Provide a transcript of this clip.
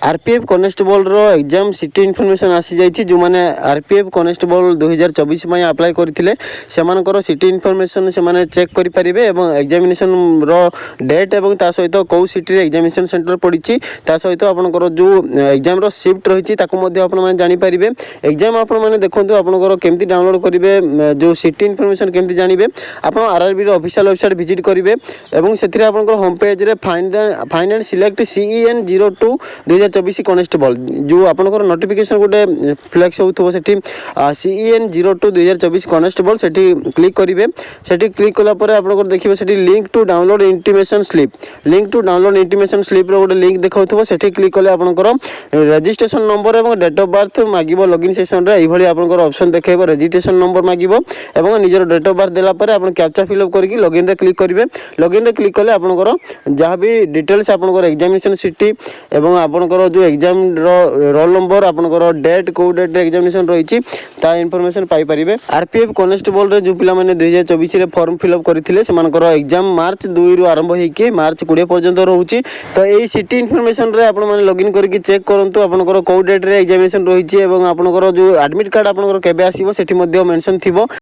RPF constable रो exam city information आसी जाइए जो मैंने आरपीएफ कनेस्टेबल 2024 में अप्लाई करते से सिटी इनफॉरमेशन से चेक करेंगे एग्जामिनेशन रो डेट और ता सहित कौ सिटी एग्जामिनेशन सेंटर पड़ी सहित आपंकर जो एग्जाम रो शिफ्ट रही जानीपारे एग्जाम आपने देखो आपंकर केमती डाउनलोड करेंगे जो सिटी इनफॉरमेशन केमती जानवे आप आरआरबी ऑफिशियल वेबसाइट विजिट करेंगे और होम पेज रे find and select CEN 02 2024 constable जो आपंकर नोटिफिकेशन गोटे फ्लेक्स हो CEN 02 2024 कनेस्टेबल से क्लिक करेंगे से क्लिक कलापर आप देखिए से link to download intimation slip गोटे लिंक देखा से क्लिक कले आपंकर रजिस्ट्रेशन नंबर और डेट ऑफ बर्थ मागिब लॉगिन सेक्शन रे यही आपंकर ऑप्शन देखो रजिस्ट्रेशन नंबर मागिब और निजर डेट ऑफ बर्थ देलापर आप कैप्चा फिलअप करके लॉगिन रे क्लिक करेंगे लॉगिन रे क्लिक कले आपंकर जहाँ भी डिटेल्स आपंकर एग्जामिनेशन सिटी एवं आपंकर जो एग्जाम रोल नंबर आपंकर डेट कौ डेट एग्जामिनेशन रही इनफॉरमेशन पाई परिबे। आरपीएफ कनेस्टेबल रे जो पिला माने 2024 रे फॉर्म फिलअप करथिले सेमानकर एग्जाम मार्च 2 रु आरंभ होइके मार्च 20 पर्यंत रहउची तो एई सिटी इनफॉरमेशन रे आपण माने लॉगिन करके चेक करंतु आपनकर कौ डेट रे एग्जामिनेशन रही एवं आपनकर जो एडमिट कार्ड आपनकर केबे आसीबो सेठी मध्ये मेंशन थिबो।